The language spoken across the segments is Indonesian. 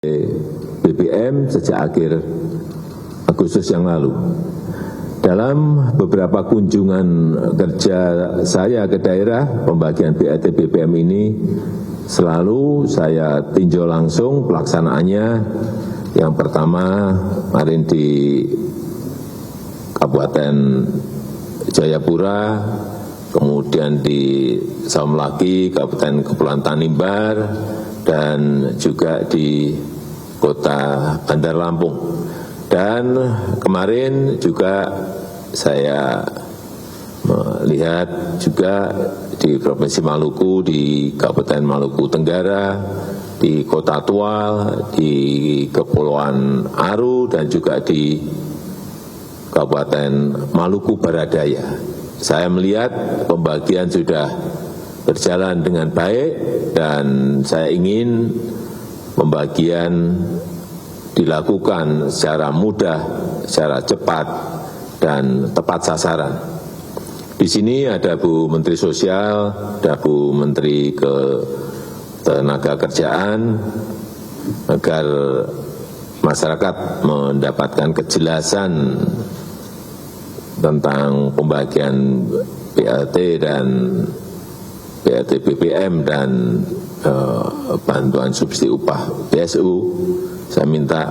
BBM sejak akhir Agustus yang lalu. Dalam beberapa kunjungan kerja saya ke daerah, pembagian BLT BBM ini selalu saya tinjau langsung pelaksanaannya. Yang pertama kemarin di Kabupaten Jayapura, kemudian di Saumlaki, Kabupaten Kepulauan Tanimbar, dan juga di Kota Bandar Lampung. Dan kemarin juga saya melihat juga di Provinsi Maluku, di Kabupaten Maluku Tenggara, di Kota Tual, di Kepulauan Aru, dan juga di Kabupaten Maluku Baradaya. Saya melihat pembagian sudah berjalan dengan baik dan saya ingin pembagian dilakukan secara mudah, secara cepat, dan tepat sasaran. Di sini ada Bu Menteri Sosial, ada Bu Menteri Ketenagakerjaan, agar masyarakat mendapatkan kejelasan tentang pembagian BLT dan BLT BBM dan bantuan subsidi upah PSU. Saya minta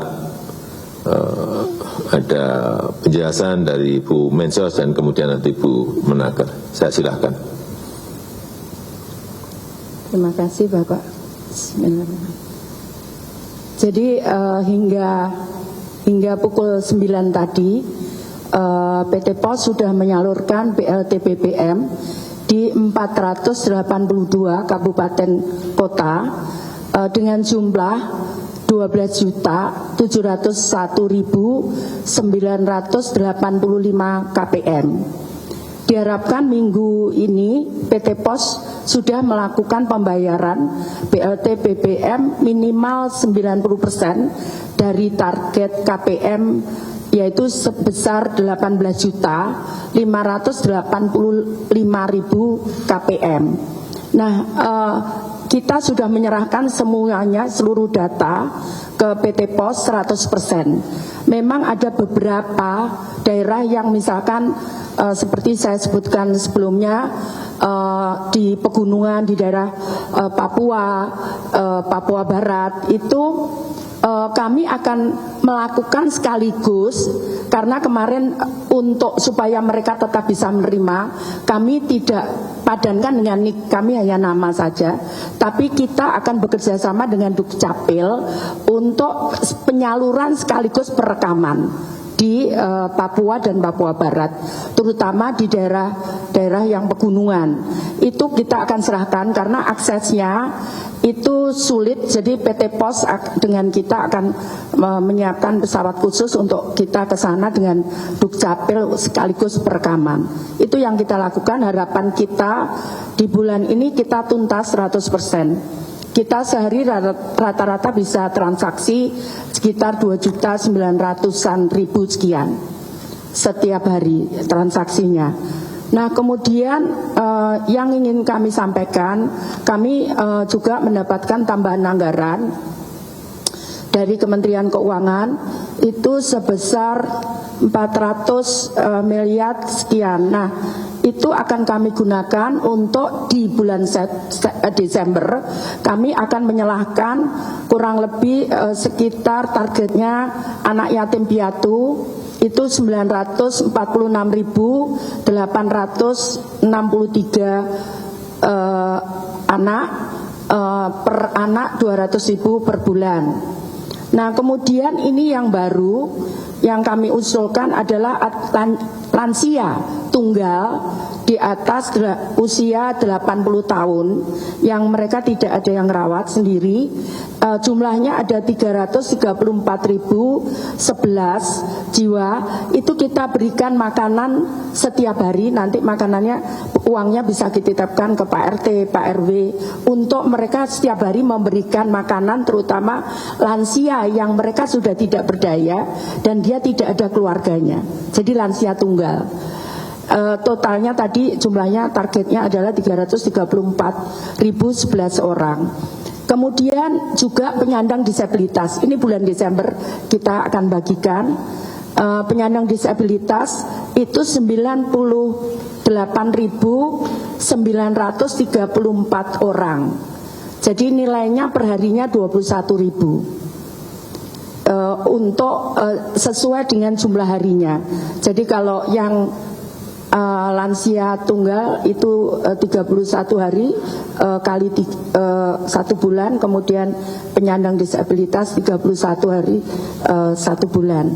ada penjelasan dari Bu Mensos dan kemudian nanti Bu Menaker. Saya silakan. Terima kasih Bapak. Jadi hingga pukul 9 tadi PT POS sudah menyalurkan BLT BBM di 482 kabupaten kota dengan jumlah 12.701.985 KPM. Diharapkan minggu ini PT POS sudah melakukan pembayaran BLT BBM minimal 90% dari target KPM, yaitu sebesar 18.585.000 KPM. Nah, kita sudah menyerahkan semuanya, seluruh data ke PT POS 100%. Memang ada beberapa daerah yang misalkan seperti saya sebutkan sebelumnya, di pegunungan di daerah Papua Barat itu kami akan melakukan sekaligus, karena kemarin untuk supaya mereka tetap bisa menerima, kami tidak padankan dengan NIK kami, hanya nama saja, tapi kita akan bekerja sama dengan Dukcapil untuk penyaluran sekaligus perekaman di Papua dan Papua Barat, terutama di daerah yang pegunungan. Itu kita akan serahkan karena aksesnya itu sulit, jadi PT POS dengan kita akan menyiapkan pesawat khusus untuk kita ke sana dengan Dukcapil sekaligus perekaman. Itu yang kita lakukan. Harapan kita di bulan ini kita tuntas 100%. Kita sehari rata-rata bisa transaksi sekitar 2.900.000 sekian setiap hari transaksinya. Nah, kemudian yang ingin kami sampaikan, kami juga mendapatkan tambahan anggaran dari Kementerian Keuangan itu sebesar 400 miliar sekian. Nah, itu akan kami gunakan untuk di bulan Desember kami akan menyalurkan kurang lebih sekitar targetnya anak yatim piatu itu 946.863 anak, per anak 200.000 per bulan. Nah, kemudian ini yang baru yang kami usulkan adalah lansia tunggal di atas usia 80 tahun yang mereka tidak ada yang rawat sendiri. Jumlahnya ada 334.011 jiwa. Itu kita berikan makanan setiap hari. Nanti makanannya, uangnya bisa dititipkan ke Pak RT, Pak RW untuk mereka setiap hari memberikan makanan, terutama lansia yang mereka sudah tidak berdaya dan dia tidak ada keluarganya. Jadi lansia tunggal. Totalnya tadi jumlahnya targetnya adalah 334.011 orang. Kemudian juga penyandang disabilitas. Ini bulan Desember kita akan bagikan. Penyandang disabilitas itu 98.934 orang. Jadi nilainya perharinya 21.000 untuk sesuai dengan jumlah harinya. Jadi kalau yang lansia tunggal itu 31 hari kali 1 bulan, kemudian penyandang disabilitas 31 hari 1 bulan.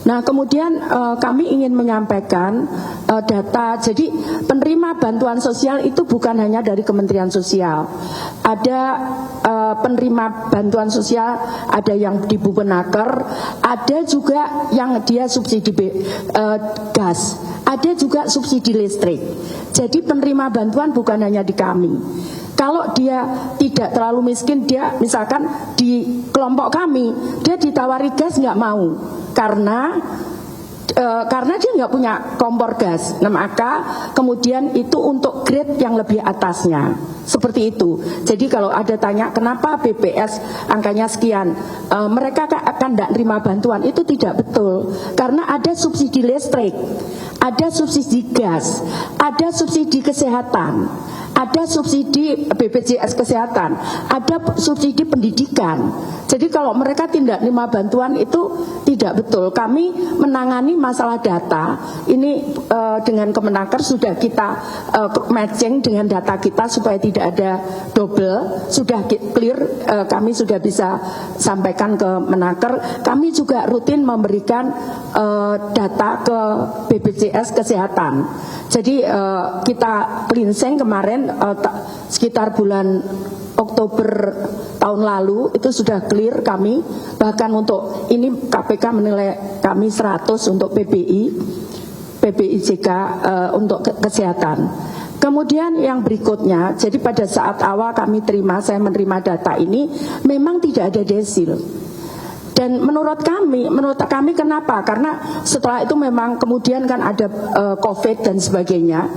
Nah, kemudian kami ingin menyampaikan data. Jadi penerima bantuan sosial itu bukan hanya dari Kementerian Sosial. Ada penerima bantuan sosial, ada yang di Bupenaker, ada juga yang dia subsidi gas, ada juga subsidi listrik. Jadi penerima bantuan bukan hanya di kami. Kalau dia tidak terlalu miskin, dia misalkan di kelompok kami, dia ditawari gas nggak mau. Karena dia nggak punya kompor gas. Nah, maka kemudian itu untuk grade yang lebih atasnya. Seperti itu. Jadi kalau ada tanya kenapa BPS angkanya sekian, mereka akan tidak terima bantuan, itu tidak betul. Karena ada subsidi listrik, ada subsidi gas, ada subsidi kesehatan, ada subsidi BPJS kesehatan, ada subsidi pendidikan. Jadi kalau mereka tidak terima bantuan itu tidak betul. Kami menangani masalah data ini dengan Kemenaker sudah kita matching dengan data kita supaya tidak ada double, sudah clear. Kami sudah bisa sampaikan ke Menaker. Kami juga rutin memberikan data ke BPJS kesehatan. Jadi kita cleansing kemarin sekitar bulan Oktober tahun lalu itu sudah clear kami, bahkan untuk ini KPK menilai kami 100 untuk PPIJK untuk kesehatan. Kemudian yang berikutnya, jadi pada saat awal saya menerima data ini memang tidak ada desil. Dan menurut kami kenapa? Karena setelah itu memang kemudian kan ada COVID dan sebagainya,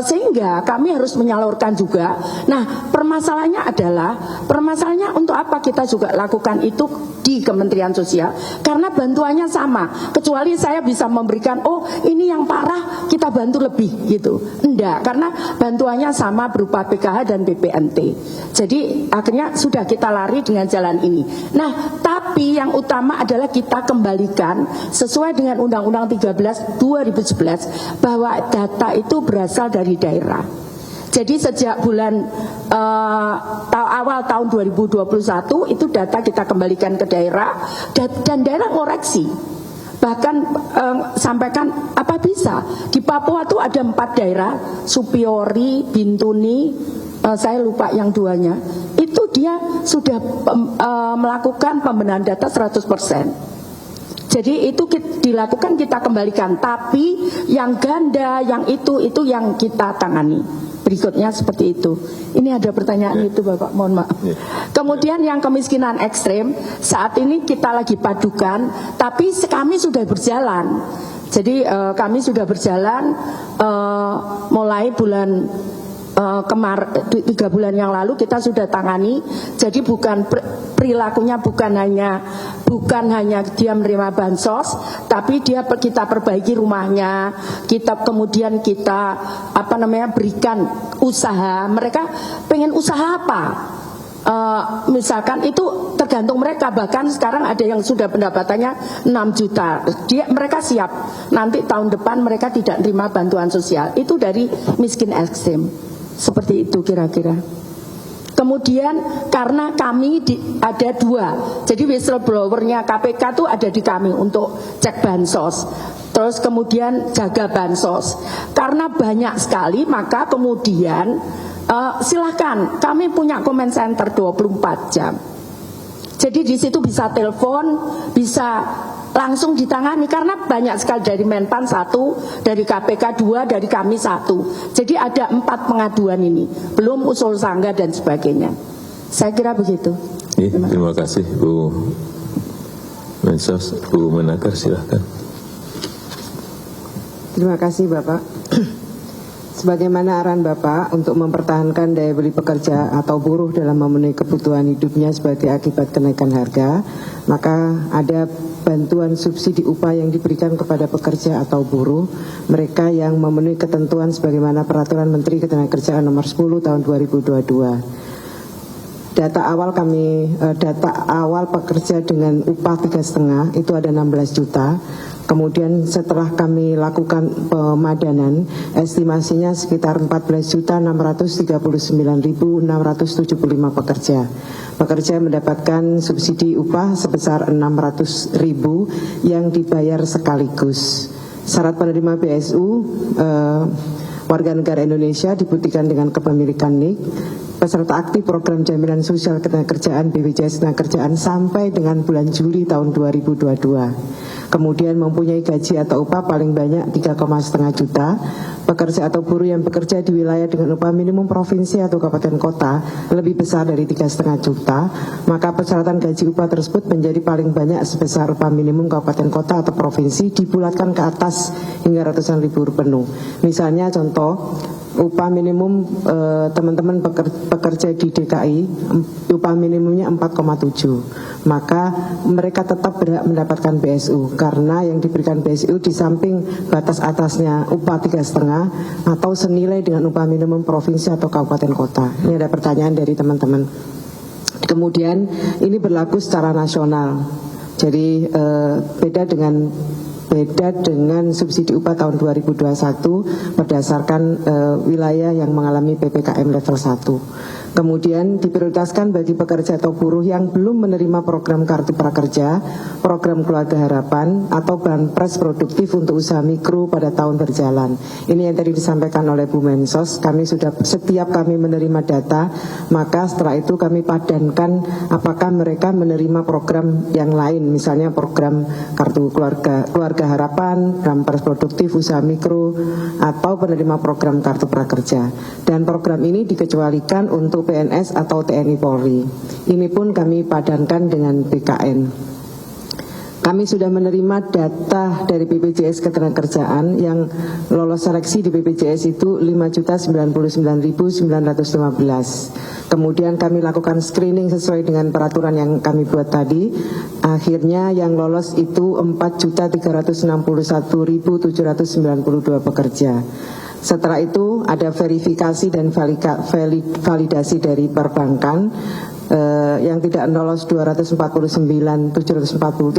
sehingga kami harus menyalurkan juga. Nah, permasalahannya untuk apa kita juga lakukan itu di Kementerian Sosial? Karena bantuannya sama, kecuali saya bisa memberikan, oh ini yang parah kita bantu lebih gitu. Enggak, karena bantuannya sama berupa PKH dan BPNT. Jadi akhirnya sudah kita lari dengan jalan ini. Nah, tapi yang utama adalah kita kembalikan sesuai dengan Undang-Undang 13 2011 bahwa data itu berasal dari daerah. Jadi sejak bulan awal tahun 2021 itu data kita kembalikan ke daerah dan daerah ngoreksi. Bahkan sampaikan apa bisa di Papua itu ada 4 daerah, Supiori, Bintuni, saya lupa yang duanya. Itu dia sudah melakukan pembenahan data 100%. Jadi itu dilakukan, kita kembalikan. Tapi yang ganda, yang itu yang kita tangani. Berikutnya seperti itu. Ini ada pertanyaan itu Bapak, mohon maaf. Kemudian yang kemiskinan ekstrem, saat ini kita lagi padukan, tapi kami sudah berjalan. Jadi kami sudah berjalan mulai bulan 3 bulan yang lalu kita sudah tangani. Jadi bukan perilakunya bukan hanya dia menerima bansos, tapi kita perbaiki rumahnya, kemudian kita berikan usaha. Mereka pengen usaha apa? Misalkan itu tergantung mereka. Bahkan sekarang ada yang sudah pendapatannya 6 juta. Mereka siap. Nanti tahun depan mereka tidak terima bantuan sosial. Itu dari miskin ekstrem. Seperti itu kira-kira. Kemudian karena kami ada 2, jadi whistleblowernya KPK itu ada di kami untuk cek bansos, terus kemudian jaga bansos. Karena banyak sekali, maka kemudian silahkan, kami punya comment center 24 jam. Jadi di situ bisa telepon, bisa langsung ditangani, karena banyak sekali dari Menpan 1, dari KPK 2, dari kami 1. Jadi ada 4 pengaduan ini, belum usul sangga dan sebagainya. Saya kira begitu. Terima kasih Bu Mensos. Bu Menaker silahkan. Terima kasih Bapak. Sebagaimana arahan Bapak untuk mempertahankan daya beli pekerja atau buruh dalam memenuhi kebutuhan hidupnya sebagai akibat kenaikan harga, maka ada bantuan subsidi upah yang diberikan kepada pekerja atau buruh mereka yang memenuhi ketentuan sebagaimana Peraturan Menteri Ketenagakerjaan Nomor 10 Tahun 2022. Data awal pekerja dengan upah 3,5 itu ada 16 juta. Kemudian setelah kami lakukan pemadanan, estimasinya sekitar 14.639.675 pekerja. Pekerja mendapatkan subsidi upah sebesar 600.000 yang dibayar sekaligus. Syarat penerima BSU warga negara Indonesia dibuktikan dengan kepemilikan NIK, peserta aktif program jaminan sosial ketenagakerjaan BPJS Ketenagakerjaan sampai dengan bulan Juli tahun 2022. Kemudian mempunyai gaji atau upah paling banyak 3,5 juta. Pekerja atau buruh yang bekerja di wilayah dengan upah minimum provinsi atau kabupaten kota lebih besar dari 3,5 juta, maka persyaratan gaji upah tersebut menjadi paling banyak sebesar upah minimum kabupaten kota atau provinsi dibulatkan ke atas hingga ratusan ribu penuh. Misalnya contoh, upah minimum teman-teman pekerja di DKI upah minimumnya 4,7, maka mereka tetap berhak mendapatkan BSU karena yang diberikan BSU di samping batas atasnya upah 3,5 atau senilai dengan upah minimum provinsi atau kabupaten kota. Ini ada pertanyaan dari teman-teman. Kemudian ini berlaku secara nasional, jadi beda dengan subsidi upah tahun 2021 berdasarkan wilayah yang mengalami PPKM level 1. Kemudian diprioritaskan bagi pekerja atau buruh yang belum menerima program Kartu Prakerja, program Keluarga Harapan, atau Banpres Produktif untuk usaha mikro pada tahun berjalan. Ini yang tadi disampaikan oleh Bu Mensos. Setiap kami menerima data, maka setelah itu kami padankan apakah mereka menerima program yang lain, misalnya program Kartu Keluarga Harapan, Banpres Produktif, usaha mikro, atau penerima program Kartu Prakerja. Dan program ini dikecualikan untuk PNS atau TNI Polri. Ini pun kami padankan dengan BKN. Kami sudah menerima data dari BPJS Ketenagakerjaan yang lolos seleksi di BPJS itu 5.099.915. Kemudian kami lakukan screening sesuai dengan peraturan yang kami buat tadi. Akhirnya yang lolos itu 4.361.792 pekerja. Setelah itu ada verifikasi dan validasi dari perbankan. Yang tidak lolos 249.740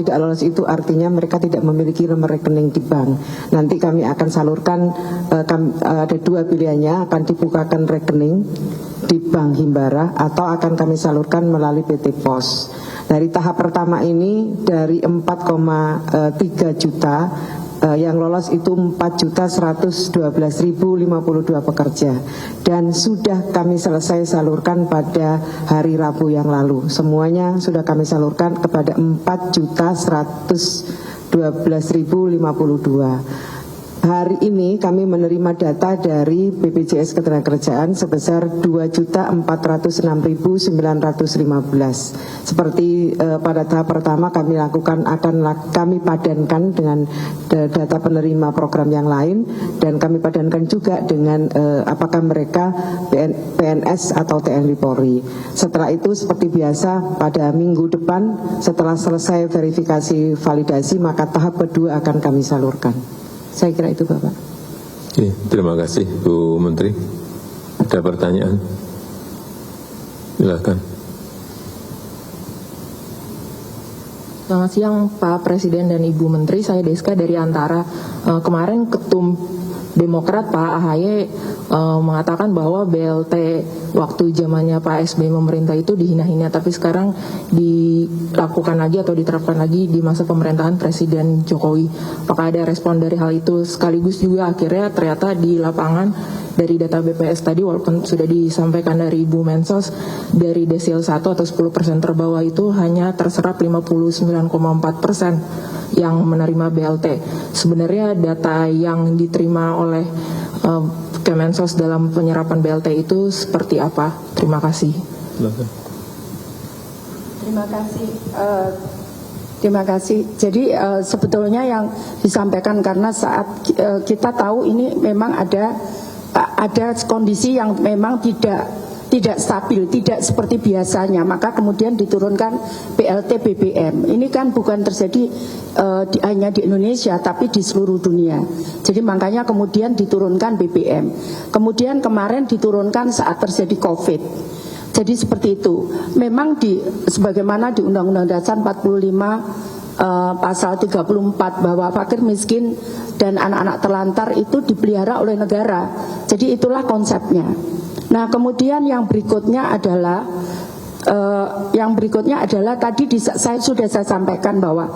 tidak lolos itu artinya mereka tidak memiliki nomor rekening di bank. Nanti kami akan salurkan, ada dua pilihannya, akan dibukakan rekening di Bank Himbara atau akan kami salurkan melalui PT Pos. Dari tahap pertama ini dari 4,3 juta yang lolos itu 4.112.052 pekerja dan sudah kami selesai salurkan pada hari Rabu yang lalu. Semuanya sudah kami salurkan kepada 4.112.052. Hari ini kami menerima data dari BPJS Ketenagakerjaan sebesar 2.406.915. Seperti pada tahap pertama kami lakukan kami padankan dengan data penerima program yang lain dan kami padankan juga dengan apakah mereka PNS atau TNI Polri. Setelah itu seperti biasa pada minggu depan setelah selesai verifikasi validasi maka tahap kedua akan kami salurkan. Saya kira itu Bapak. Oke, terima kasih Bu Menteri. Ada pertanyaan? Silakan. Selamat siang Pak Presiden dan Ibu Menteri, saya Deska dari Antara. Kemarin Ketum Demokrat Pak AHY mengatakan bahwa BLT waktu zamannya Pak SBY memerintah itu dihina-hina, tapi sekarang dilakukan lagi atau diterapkan lagi di masa pemerintahan Presiden Jokowi. Apakah ada respon dari hal itu? Sekaligus juga akhirnya ternyata di lapangan dari data BPS tadi, walaupun sudah disampaikan dari Ibu Mensos, dari desil 1 atau 10% terbawah itu hanya terserap 59,4% yang menerima BLT. Sebenarnya data yang diterima oleh Kemensos dalam penyerapan BLT itu seperti apa? Terima kasih. Terima kasih. Jadi sebetulnya yang disampaikan karena saat kita tahu ini memang ada ada kondisi yang memang tidak stabil, tidak seperti biasanya, maka kemudian diturunkan BLT BBM. Ini kan bukan terjadi hanya di Indonesia, tapi di seluruh dunia. Jadi makanya kemudian diturunkan BBM. Kemudian kemarin diturunkan saat terjadi COVID. Jadi seperti itu. Memang sebagaimana di Undang-Undang Dasar 45 pasal 34 bahwa fakir miskin dan anak-anak terlantar itu dipelihara oleh negara. Jadi itulah konsepnya. Nah, kemudian yang berikutnya adalah tadi saya sudah sampaikan bahwa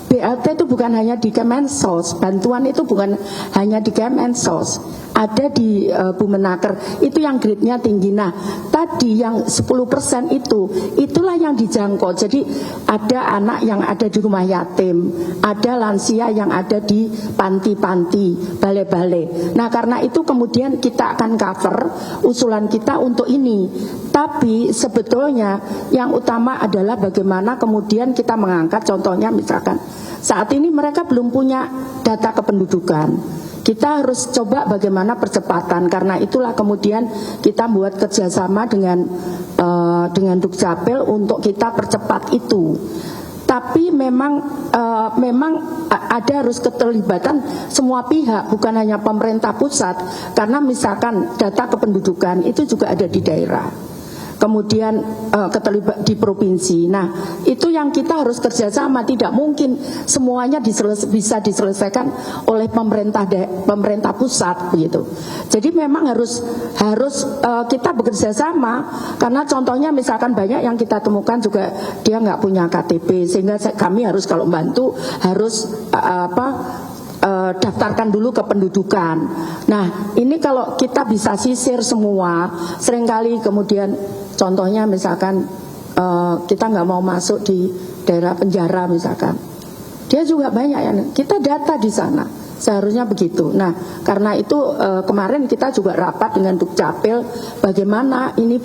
BLT itu bukan hanya di Kemensos, bantuan itu bukan hanya di Kemensos, ada di Bumenaker, itu yang grade-nya tinggi. Nah, tadi yang 10% itulah yang dijangkau. Jadi ada anak yang ada di rumah yatim, ada lansia yang ada di panti-panti, balai-balai. Nah, karena itu kemudian kita akan cover usulan kita untuk ini. Tapi sebetulnya yang utama adalah bagaimana kemudian kita mengangkat, contohnya misalkan saat ini mereka belum punya data kependudukan. Kita harus coba bagaimana percepatan, karena itulah kemudian kita buat kerjasama dengan Dukcapil untuk kita percepat itu. Tapi memang ada harus keterlibatan semua pihak, bukan hanya pemerintah pusat, karena misalkan data kependudukan itu juga ada di daerah. Kemudian keterlibat di provinsi. Nah, itu yang kita harus kerjasama. Tidak mungkin semuanya bisa diselesaikan oleh pemerintah pusat, begitu. Jadi memang harus kita bekerja sama. Karena contohnya misalkan banyak yang kita temukan juga dia nggak punya KTP, sehingga kami harus kalau bantu harus daftarkan dulu kependudukan. Nah, ini kalau kita bisa sisir semua, seringkali kemudian contohnya misalkan kita nggak mau masuk di daerah penjara misalkan, dia juga banyak ya, kita data di sana, seharusnya begitu. Nah, karena itu kemarin kita juga rapat dengan Dukcapil, bagaimana ini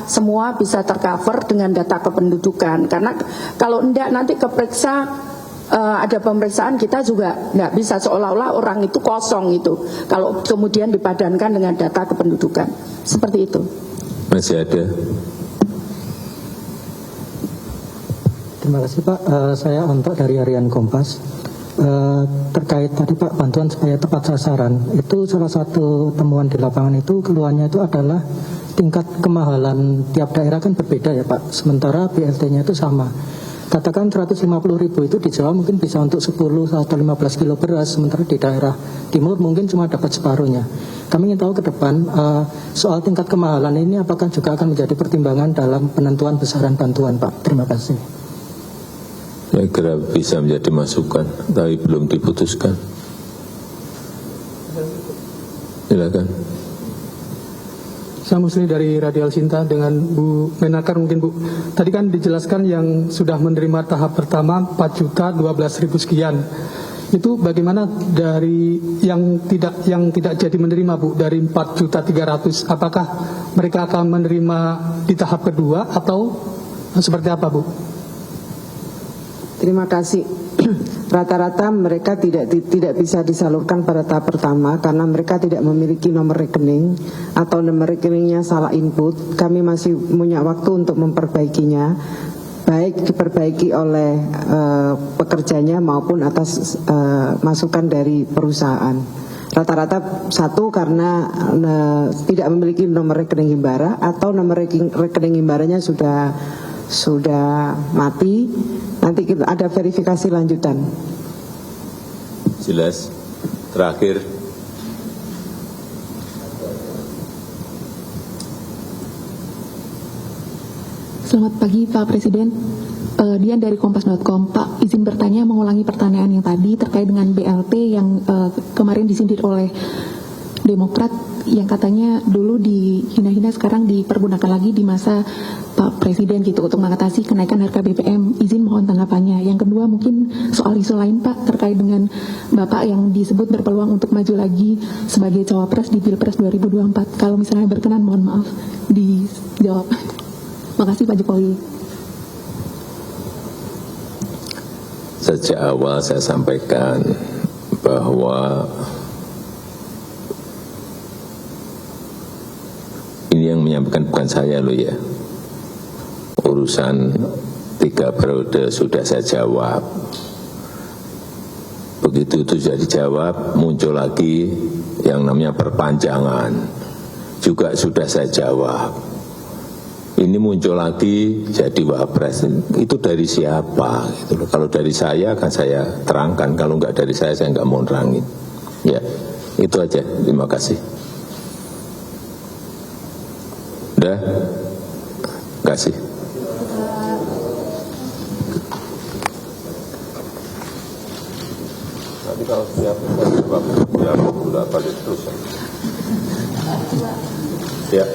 semua bisa tercover dengan data kependudukan, karena kalau enggak nanti keperiksa ada pemeriksaan kita juga nggak bisa seolah-olah orang itu kosong itu kalau kemudian dipadankan dengan data kependudukan seperti itu. Masih ada. Terima kasih Pak. Saya Ontok dari Harian Kompas. Terkait tadi Pak bantuan supaya tepat sasaran, itu salah satu temuan di lapangan itu keluhannya itu adalah tingkat kemahalan tiap daerah kan berbeda ya Pak. Sementara BLT-nya itu sama. Katakan 150.000 itu di Jawa mungkin bisa untuk 10 atau 15 kilo beras, sementara di daerah timur mungkin cuma dapat separuhnya. Kami ingin tahu ke depan soal tingkat kemahalan ini apakah juga akan menjadi pertimbangan dalam penentuan besaran bantuan Pak. Terima kasih. Saya kira bisa menjadi masukan, tapi belum diputuskan. Silakan. Saya Musli dari Radial Sinta dengan Bu Menaker mungkin Bu. Tadi kan dijelaskan yang sudah menerima tahap pertama 4.012.000 sekian. Itu bagaimana dari yang tidak jadi menerima Bu, dari 4.300.000, apakah mereka akan menerima di tahap kedua atau seperti apa Bu? Terima kasih. Rata-rata mereka tidak bisa disalurkan pada tahap pertama karena mereka tidak memiliki nomor rekening atau nomor rekeningnya salah input. Kami masih punya waktu untuk memperbaikinya, baik diperbaiki oleh pekerjanya maupun atas masukan dari perusahaan. Rata-rata satu karena tidak memiliki nomor rekening himbara atau nomor rekening himbaranya sudah mati. Nanti kita ada verifikasi lanjutan. Jelas. Terakhir. Selamat pagi Pak Presiden. Dian dari Kompas.com. Pak, izin bertanya mengulangi pertanyaan yang tadi terkait dengan BLT yang kemarin disindir oleh Demokrat yang katanya dulu dihina-hina sekarang dipergunakan lagi di masa Pak Presiden gitu untuk mengatasi kenaikan harga BBM. Izin mohon tanggapannya. Yang kedua mungkin soal isu lain Pak terkait dengan Bapak yang disebut berpeluang untuk maju lagi sebagai cawapres di Pilpres 2024. Kalau misalnya berkenan mohon maaf dijawab. Makasih Pak Jokowi. Sejak awal saya sampaikan bahwa menyampaikan, bukan saya loh ya. Urusan 3 periode sudah saya jawab. Begitu itu sudah dijawab, muncul lagi yang namanya perpanjangan. Juga sudah saya jawab. Ini muncul lagi jadi wapres. Itu dari siapa? Gitu loh. Kalau dari saya akan saya terangkan. Kalau enggak dari saya enggak mau nerangin. Ya, itu aja. Terima kasih. Udah? Kasih. Nanti kalau siap, saya jawab balik terus. Ya.